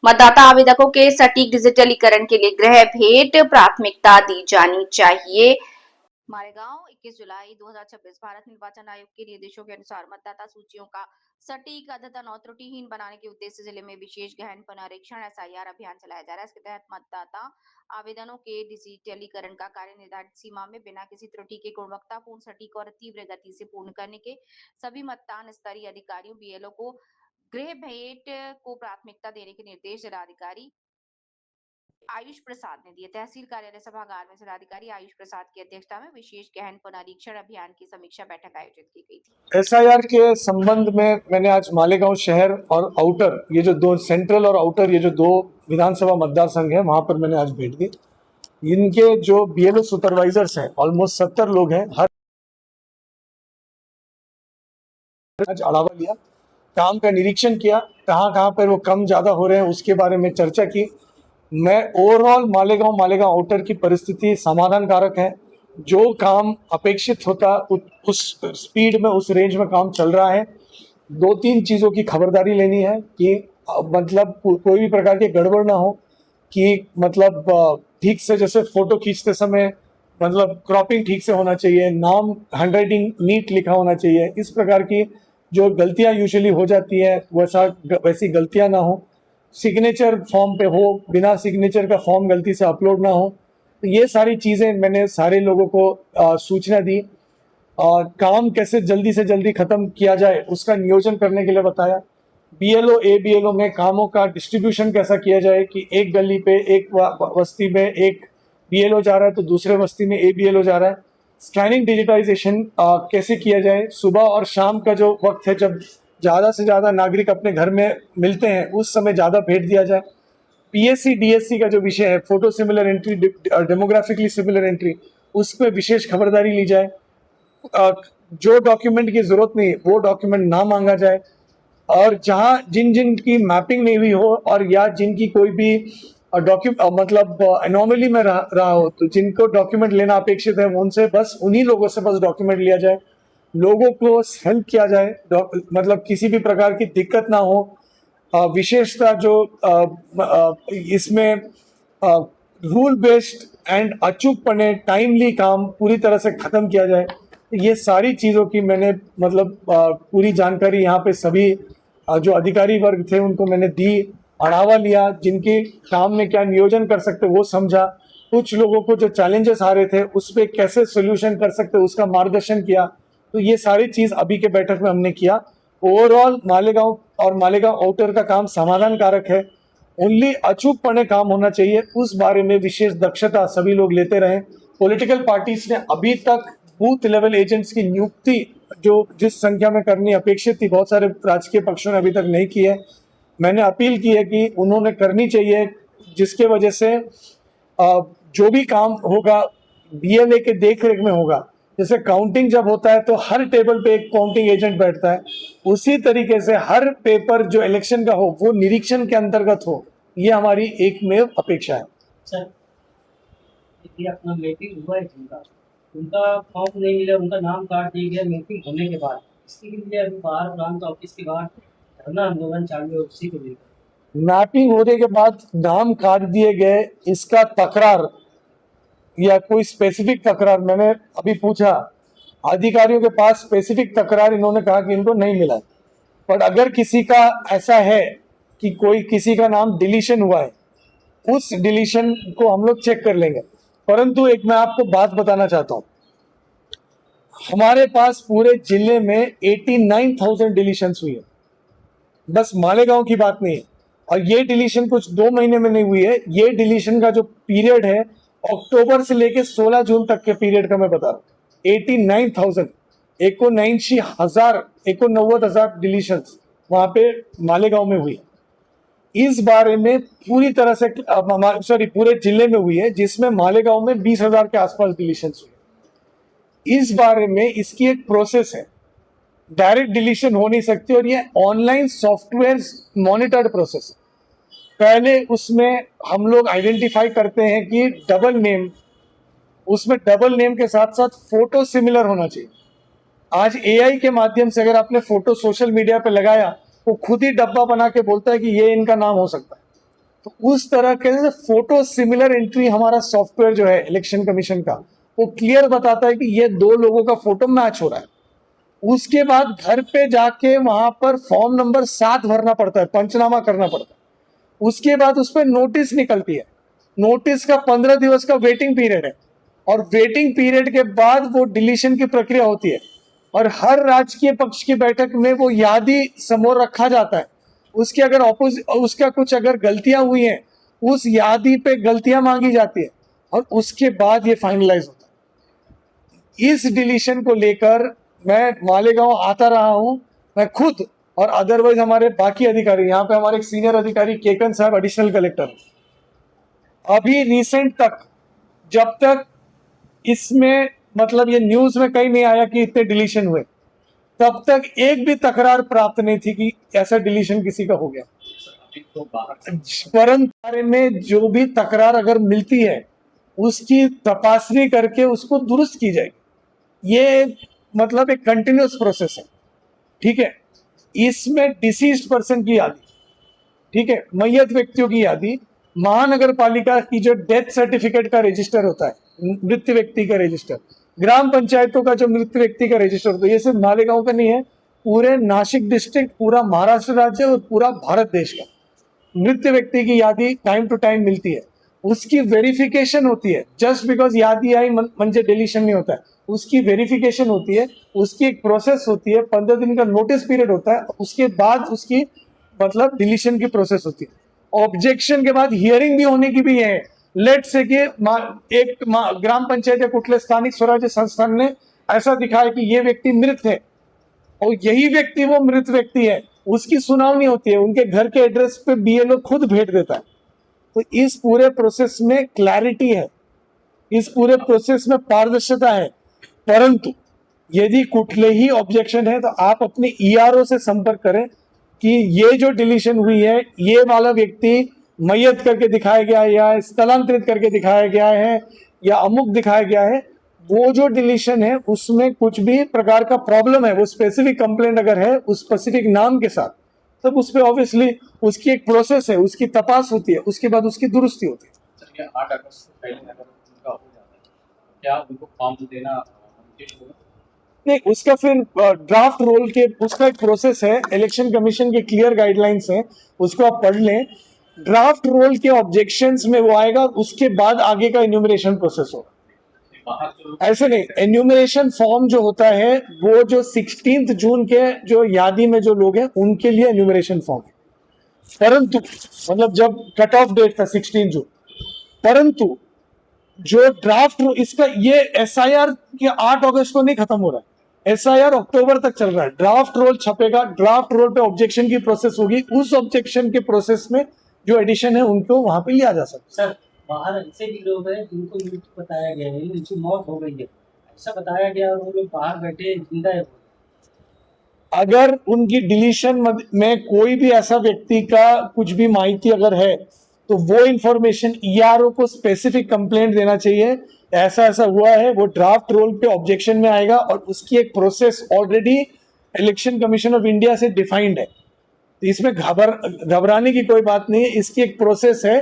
मतदाता आवेदकों के सटीक डिजिटलीकरण के लिए गृह भेंट प्राथमिकता दी जानी चाहिए। मालेगांव 21 जुलाई 2026 भारत निर्वाचन आयोग के निर्देशों के अनुसार मतदाता सूचियों का सटीक, अद्यतन और त्रुटिहीन बनाने के उद्देश्य से जिले में विशेष गहन पुनरीक्षण एसआईआर अभियान चलाया जा रहा है। इसके तहत मतदाता आवेदनों के डिजिटलीकरण का कार्य निर्धारित सीमा में बिना किसी त्रुटि के गुणवत्तापूर्ण, सटीक और तीव्र गति से पूर्ण करने के सभी मतदान स्तरीय अधिकारियों बीएलओ को गृह भेंट को प्राथमिकता देने के निर्देश जिलाधिकारी आयुष प्रसाद ने दिए। तहसील कार्यालय सभागार में जिलाधिकारी आयुष प्रसाद की अध्यक्षता में विशेष गहन पुनरीक्षण अभियान की समीक्षा बैठक आयोजित की गई थी। एसआईआर के संबंध में मैंने आज मालेगांव शहर और आउटर, ये जो दो सेंट्रल और आउटर, ये जो दो विधानसभा मतदार संघ है, वहां पर मैंने आज भेंट दी। इनके जो बीएलओ सुपरवाइजर्स हैं, ऑलमोस्ट 70 लोग हैं, हर आज आढावा लिया, काम का निरीक्षण किया, कहाँ पर वो कम ज्यादा हो रहे हैं उसके बारे में चर्चा की। मैं ओवरऑल मालेगांव आउटर की परिस्थिति समाधान कारक है। जो काम अपेक्षित होता उस स्पीड में, उस रेंज में काम चल रहा है। 2-3 चीज़ों की खबरदारी लेनी है कि मतलब कोई भी प्रकार की गड़बड़ ना हो, कि मतलब ठीक से, जैसे फोटो खींचते समय मतलब क्रॉपिंग ठीक से होना चाहिए, नाम हैंडराइटिंग नीट लिखा होना चाहिए। इस प्रकार की जो गलतियां यूजुअली हो जाती है वैसी गलतियां ना हो। सिग्नेचर फॉर्म पे हो, बिना सिग्नेचर का फॉर्म गलती से अपलोड ना हो। तो ये सारी चीज़ें मैंने सारे लोगों को सूचना दी और काम कैसे जल्दी से जल्दी ख़त्म किया जाए उसका नियोजन करने के लिए बताया। बीएलओ एबीएलओ में कामों का डिस्ट्रीब्यूशन कैसा किया जाए कि एक गली पे, एक बस्ती में एक बीएलओ जा रहा है तो दूसरे बस्ती में एबीएलओ जा रहा है। स्कैनिंग डिजिटाइजेशन कैसे किया जाए, सुबह और शाम का जो वक्त है जब ज़्यादा से ज़्यादा नागरिक अपने घर में मिलते हैं उस समय ज़्यादा भेंट दिया जाए। पीएससी डीएससी का जो विषय है, photo similar entry, demographically similar entry, उस पर विशेष खबरदारी ली जाए। जो डॉक्यूमेंट की जरूरत नहीं वो डॉक्यूमेंट ना मांगा जाए, और जहाँ जिन जिन की मैपिंग नहीं हुई हो और या जिनकी कोई भी मतलब एनोमली में रहा हो, तो जिनको डॉक्यूमेंट लेना अपेक्षित है उनसे बस उन्हीं लोगों से बस डॉक्यूमेंट लिया जाए। लोगों को हेल्प किया जाए, मतलब किसी भी प्रकार की दिक्कत ना हो। विशेषता जो इसमें रूल बेस्ड एंड अचूकपने टाइमली काम पूरी तरह से ख़त्म किया जाए। ये सारी चीज़ों की मैंने मतलब पूरी जानकारी यहाँ पे सभी जो अधिकारी वर्ग थे उनको मैंने दी, बढ़ावा लिया, जिनके काम में क्या नियोजन कर सकते वो समझा। कुछ लोगों को जो चैलेंजेस आ रहे थे उस पर कैसे सोल्यूशन कर सकते उसका मार्गदर्शन किया। तो ये सारी चीज़ अभी के बैठक में हमने किया। ओवरऑल मालेगांव और मालेगांव आउटर का काम समाधान कारक है। ओनली अचूकपणे काम होना चाहिए, उस बारे में विशेष दक्षता सभी लोग लेते रहे। पॉलिटिकल पार्टीज ने अभी तक बूथ लेवल एजेंट्स की नियुक्ति जो जिस संख्या में करनी अपेक्षित थी, बहुत सारे राजकीय पक्षों ने अभी तक नहीं की है। मैंने अपील की है कि उन्होंने करनी चाहिए, जिसके वजह से जो भी काम होगा बीएलए के देख रेख में होगा। जैसे काउंटिंग जब होता है तो हर टेबल पे एक काउंटिंग एजेंट बैठता है, उसी तरीके से हर पेपर जो इलेक्शन का हो वो निरीक्षण के अंतर्गत हो। ये हमारी एकमेव अपेक्षा है। सर, अपना मीटिंग हुआ है जिनका उनका फॉर्म नहीं मिला, उनका नाम काट दिया गया मीटिंग होने के बाद, इसके लिए अभी बाहर प्रांत ऑफिस के बाहर धरना आंदोलन चालू है उसी को लेकर। मैपिंग होने के बाद नाम काट दिए गए, इसका तकरार या कोई स्पेसिफिक तकरार मैंने अभी पूछा, अधिकारियों के पास स्पेसिफिक तकरार इन्होंने कहा कि इनको नहीं मिला। पर अगर किसी का ऐसा है कि कोई किसी का नाम डिलीशन हुआ है, उस डिलीशन को हम लोग चेक कर लेंगे। परंतु एक मैं आपको बात बताना चाहता हूं, हमारे पास पूरे जिले में 89,000 डिलीशंस हुई है। बस मालेगांव की बात नहीं है, और ये डिलीशन कुछ 2 महीने में नहीं हुई है। ये डिलीशन का जो पीरियड है अक्टूबर से लेके 16 जून तक के पीरियड का मैं बता रहा हूँ। 89,000 89,000 डिलीशंस वहां पे मालेगांव में हुई है। इस बारे में पूरी तरह से पूरे जिले में हुई है, जिसमें मालेगांव में 20,000 के आसपास डिलीशंस हुई। इस बारे में इसकी एक प्रोसेस है, डायरेक्ट डिलीशन हो नहीं सकती, और ये ऑनलाइन सॉफ्टवेयर मॉनिटर्ड प्रोसेस है। पहले उसमें हम लोग आइडेंटिफाई करते हैं कि डबल नेम, उसमें डबल नेम के साथ साथ फोटो सिमिलर होना चाहिए। आज एआई के माध्यम से अगर आपने फोटो सोशल मीडिया पे लगाया, वो खुद ही डब्बा बना के बोलता है कि ये इनका नाम हो सकता है। तो उस तरह के फोटो सिमिलर एंट्री हमारा सॉफ्टवेयर जो है इलेक्शन कमीशन का, वो क्लियर बताता है कि ये दो लोगों का फोटो मैच हो रहा है। उसके बाद घर पे जाके वहां पर फॉर्म नंबर 7 भरना पड़ता है, पंचनामा करना पड़ता है। उसके बाद उस पर नोटिस निकलती है, नोटिस का 15 दिवस का वेटिंग पीरियड है, और वेटिंग पीरियड के बाद वो डिलीशन की प्रक्रिया होती है, और हर राजकीय पक्ष की बैठक में वो यादी समोर रखा जाता है। उसके अगर उसका कुछ अगर गलतियां हुई हैं, उस यादी पे गलतियां मांगी जाती है, और उसके बाद ये फाइनलाइज होता है। इस डिलीशन को लेकर मैं मालेगांव आता रहा हूं, मैं खुद और अदरवाइज हमारे बाकी अधिकारी, यहाँ पे हमारे एक सीनियर अधिकारी केकन साहब एडिशनल कलेक्टर, अभी रिसेंट तक जब तक इसमें मतलब ये न्यूज में कहीं नहीं आया कि इतने डिलीशन हुए, तब तक एक भी तकरार प्राप्त नहीं थी कि ऐसा डिलीशन किसी का हो गया। परंतु बारे में जो भी तकरार अगर मिलती है उसकी तपासनी करके उसको दुरुस्त की जाएगी। ये मतलब एक कंटिन्यूअस प्रोसेस है, ठीक है। इसमें डिसीज्ड पर्सन की यादी, ठीक है, मय्यत व्यक्तियों की यादी, महानगर पालिका की जो डेथ सर्टिफिकेट का रजिस्टर होता है, मृत व्यक्ति का रजिस्टर, ग्राम पंचायतों का जो मृत व्यक्ति का रजिस्टर होता है, ये सिर्फ मालेगांव का नहीं है, पूरे नासिक डिस्ट्रिक्ट, पूरा महाराष्ट्र राज्य और पूरा भारत देश का मृत व्यक्ति की यादी टाइम टू टाइम मिलती है। उसकी वेरिफिकेशन होती है, जस्ट बिकॉज यादी आई म्हणजे डिलीशन नहीं होता है, उसकी वेरिफिकेशन होती है, उसकी एक प्रोसेस होती है, 15 दिन का नोटिस पीरियड होता है, उसके बाद उसकी मतलब डिलीशन की प्रोसेस होती है। ऑब्जेक्शन के बाद हियरिंग भी होने की भी है। लेट से कि एक ग्राम पंचायत या कुठले स्थानिक स्वराज्य संस्थान ने ऐसा दिखाया कि ये व्यक्ति मृत है, और यही व्यक्ति वो मृत व्यक्ति है, उसकी सुनावनी होती है, उनके घर के एड्रेस पे बीएलओ खुद भेज देता है। तो इस पूरे प्रोसेस में क्लैरिटी है, इस पूरे प्रोसेस में पारदर्शिता है। परंतु यदि कुठलेही ऑब्जेक्शन है तो आप अपने ईआरओ से संपर्क करें कि ये जो डिलीशन हुई है, ये वाला व्यक्ति मय्यत करके दिखाया गया है, या स्थलांतरित करके दिखाया गया है, या अमुक दिखाया गया है, वो जो डिलीशन है उसमें कुछ भी प्रकार का प्रॉब्लम है, वो स्पेसिफिक कंप्लेंट अगर है उस स्पेसिफिक नाम के साथ, तब उस पर ऑब्वियसली उसकी एक प्रोसेस है, उसकी तपास होती है, उसके बाद उसकी दुरुस्ती होती है। चलिए 8 अगस्त से पहले अगर उनका हो जाता है, क्या उनको फॉर्म देना मुमकिन होगा? नहीं, उसका फिर ड्राफ्ट रोल के उसका एक प्रोसेस है, इलेक्शन कमीशन के क्लियर गाइडलाइंस हैं, उसको आप पढ़ लें। ड्राफ्ट रोल के ऑब्जेक्शंस में वो आएगा, उसके बाद आगे का इन्यूमरेशन प्रोसेस होगा। बाहर जो ऐसे नहीं, एन्यूमरेशन फॉर्म जो होता है वो जो 16 जून के जो यादी में जो लोग हैं उनके लिए एन्यूमरेशन फॉर्म है, परंतु मतलब जब कट ऑफ डेट था 16 जून, परंतु जो ड्राफ्ट इसका ये एसआईआर के 8 अगस्त को नहीं खत्म हो रहा है, एसआईआर अक्टूबर तक चल रहा है। ड्राफ्ट रोल छपेगा, ड्राफ्ट रोल पे ऑब्जेक्शन की प्रोसेस होगी, उस ऑब्जेक्शन के प्रोसेस में जो एडिशन है उनको वहां पे लिया जा सकता है। सर बाहर ऐसे भी लोग हैं जिनको मृत्यु बताया गया है, उनकी मौत हो गई है, ऐसा बताया गया और वो लोग बाहर बैठे जिंदा है। अगर उनकी डिलीशन में कोई भी ऐसा व्यक्ति का कुछ भी माहिती अगर है तो वो इंफॉर्मेशन ईआरओ को स्पेसिफिक कंप्लेंट देना चाहिए, ऐसा ऐसा हुआ है, वो ड्राफ्ट रोल पे ऑब्जेक्शन में आएगा, और उसकी एक process already election commission of India से डिफाइंड है। तो इसमें घबराने की कोई बात नहीं है, इसकी एक प्रोसेस है।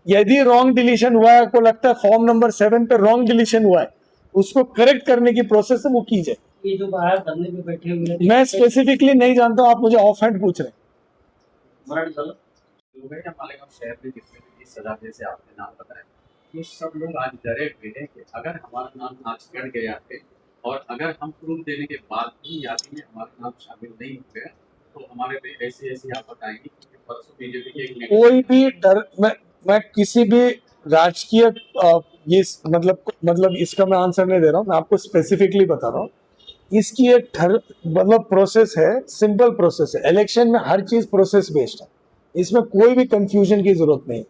यदि रॉन्ग डिलीशन हुआ है, आपको लगता है फॉर्म नंबर 7 पे रॉन्ग डिलीशन हुआ है, उसको करेक्ट करने की प्रोसेस है, वो की जाए। ये जो बाहर धरने पे बैठे हुए हैं, मैं स्पेसिफिकली नहीं जानता हूं, आप मुझे ऑफ हैंड पूछ रहे हैं। मराठी झालं लोग हैं या मालेगांव शहर में जितने भी इस सजा जैसे आपने नाम बताया, ये सब लोग आज डरे हुए हैं कि अगर हमारा नाम आज कट गया है और अगर हम प्रूफ देने के बाद भी यादी में हमारा नाम शामिल नहीं हो गया तो हमारे पे ऐसी ऐसी आफत आएगी। क्योंकि परसों बीजेपी की एक मीटिंग कोई भी डर, मैं किसी भी राजकीय ये मतलब इसका मैं आंसर नहीं दे रहा हूँ, मैं आपको स्पेसिफिकली बता रहा हूँ। इसकी एक मतलब प्रोसेस है, सिंपल प्रोसेस है। इलेक्शन में हर चीज प्रोसेस बेस्ड है, इसमें कोई भी कंफ्यूजन की जरूरत नहीं।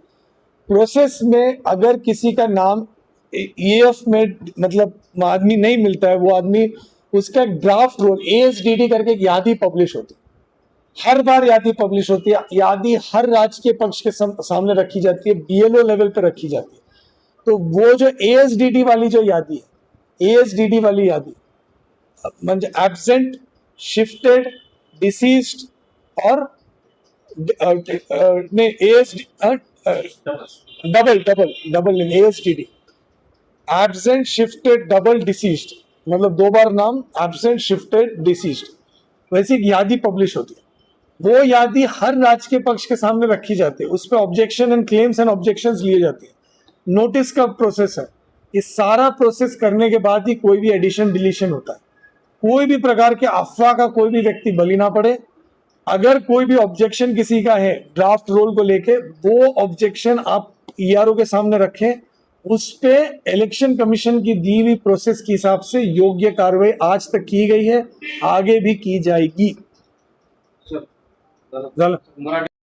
प्रोसेस में अगर किसी का नाम ईएफ में मतलब आदमी नहीं मिलता है, वो आदमी उसका एक ड्राफ्ट रोल एएसडीडी करके एक यादी पब्लिश होती है, हर बार यादी पब्लिश होती है, यादी हर राजकीय पक्ष के सामने रखी जाती है, बीएलओ लेवल पे रखी जाती है। तो वो जो एएसडीडी वाली जो यादी है, एएसडीडी वाली यादी म्हणजे एब्सेंट, शिफ्टेड, डिसीज्ड और double name ASTD, absent shifted double deceased, मतलब 2 बार नाम एब्सेंट शिफ्टेड डिसीज्ड। वैसे एक यादी पब्लिश होती है, वो यादी हर राज्य के पक्ष के सामने रखी जाती है, उस पर objection and claims and objections लिए जाते हैं, नोटिस का प्रोसेस है। इस सारा प्रोसेस करने के बाद ही कोई भी एडिशन डिलीशन होता है। कोई भी प्रकार के अफवाह का कोई भी व्यक्ति बलि ना पड़े। अगर कोई भी ऑब्जेक्शन किसी का है ड्राफ्ट रोल को लेके, वो ऑब्जेक्शन आप ERO के सामने रखें, उस पे इलेक्शन कमीशन की दी हुई प्रोसेस के हिसाब से योग्य कार्रवाई आज तक की गई है, आगे भी की जाएगी। सर, झालं?